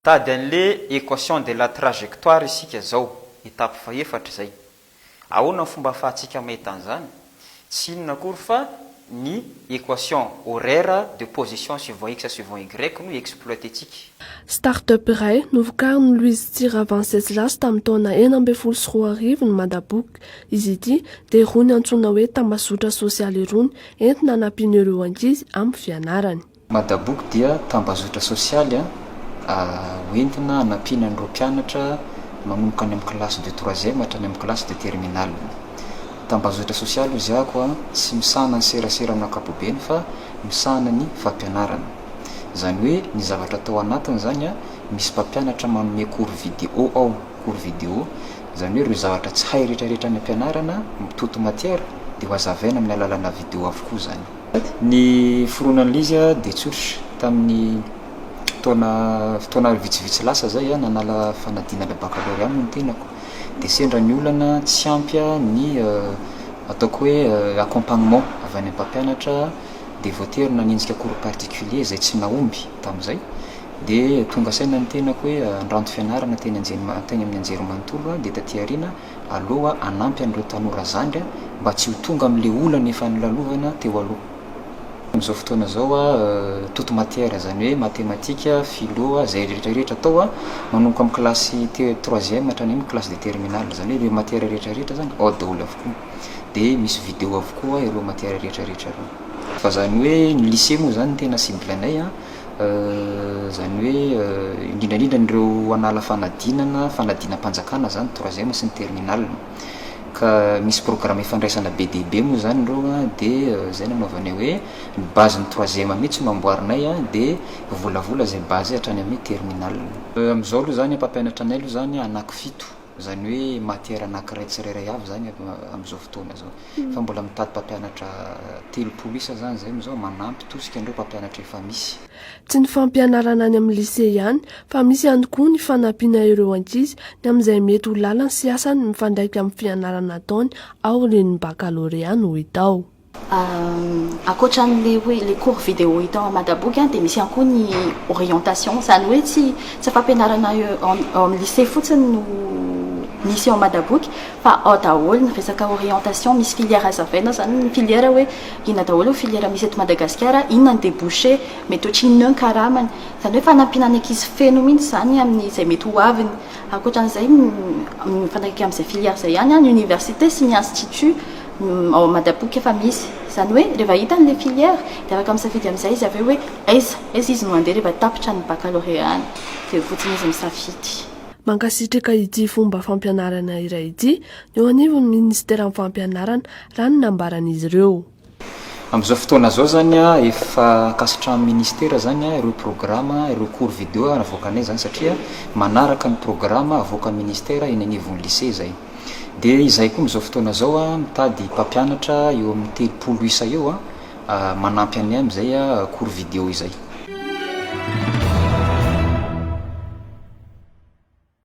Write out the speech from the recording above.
Tady an'le équation de la trajectoire isika zao étape faefatra zay. Ahoana fomba ahafahantsika mahita an'izany? Tsy inona akory fa ny équation horaire de position suivant x suivant y no exploitentsika. Start-up iray novokariny Louise Tira Venceslas tamin'ny taona 2014 ny Madaboka. Izy ity dia irony antsoina hoe tambazotra sosialy irony entina hanampiana ireo ankizy amin'ny fianarany. Madaboka dia tambazotra sosialy hoentina hanampiana an'ireo mpianatra manomboka any amin'ny classe de 3e hatrany amin'ny classe de terminale. Tambazotra sosialy izy ako tsy misahana ny serasera amin'ny ankapobeny fa misahana ny fampianarana. Zany hoe ny zavatra atao anatiny zany misy mpampianatra manome cours vidéo ao, cours vidéo. Zany hoe ireo zavatra tsy hay rehetrarehetra any ampianarana mitoto matière dia ho hazavaina amin'ny alalana vidéo avokoa zany. Ny foronan'izy dia tsotra tamin'ny fotoana vitsivitsy lasa zay nanala fanadinana baccalauréat no tenako. Dia sendra ny olana tsy ampy ny ataoko hoe accompagnement avy any mpampianatra dia voatery nanenjika cours particulier zay tsy nahomby tamin'izay. Dia tonga saina ny tenako hoe andranto fianarana teny amin'ny anjerimanontolo dia taty aoriana aloha hanampy an'ireo tanora zandry mba tsy ho tonga amin'ilay olana efa nilalovana teo aloha. Amin'izao fotoana zao toute matière zany hoe matematika, philo zay rehetrarehetra atao manomboka amin'ny classe 3e hatrany amin'ny classe de terminale. Zany hoe ireo matière rehetrarehetra zany ao daholo avokoa. Dia misy vidéo avokoa ireo matière rehetrarehetra ireo. Fa zany hoe ny lycée moa zany tena cible anay zany hoe indrindrandrindra ireo hanala fanadinam-panjakana zany 3e sy ny terminale. Ka misy programme fandraisana BDB moa zany ireo dia zay nanaovanay hoe ny base ny 3e mihitsy no amboarinay dia volavola zay base hatrany amin'ny terminale. Amin'izao aloha zany mpampianatra anay aloha zany anankifito. Zany hoe matière anankiray tsirairay avy zany amin'izao fotoana zao. Fa mbola mitady mpampianatra 30 isa zany zay amin'izao manampy tosika andreo mpampianatra efa misy. Tsy ny fampianarana any amin'ny lycée ihany fa misy ihany koa ny fanampiana ireo ankizy ny amin'izay mety ho lalany sy asany mifandraika amin'ny fianarana ataony ao reny baccalauréat no hita ao. Ankoatran'le hoe les cours vidéo hita ao Madaboka dia misy ihany koa ny orientation zany hoe tsy fampianarana amin'ny lycée fotsiny no misy ao Madaboka fa ao daholo ny resaka orientation misy filière hazavaina zany ny filière hoe inona daholo filière misy eto Madagasikara inona ny débouché mety ho trinona ny karamany zany hoe fanampiana ny ankizy feno mihitsy zany amin'ny zay mety ho aviny. Ankoatran'izay mifandraika amin'izay filière zay ihany ny université sy ny institut ao Madaboka efa misy zany hoe rehefa hita n'le filière dia afaka misafidy amin'izay izy avy hoe aiza izy no andeha rehefa tapitra ny baccalauréat dia fotsiny izy misafidy. Mankasitraka ity fomba fampianarana iray ity eo anivon'ny ministère amin'ny fampianarana raha ny nambaran'izy ireo. Amin'izao fotoana zao zany efa kasitra amin'ny ministère zany ireo programme ireo cours vidéo avoakanay zany satria manaraka ny programme avoaka ministère eny anivon'ny lycée zay. Dia izay koa amin'izao fotoana zao mitady mpampianatra eo amin'ny 30 isa eo manampy anay amin'izay cours vidéo izay.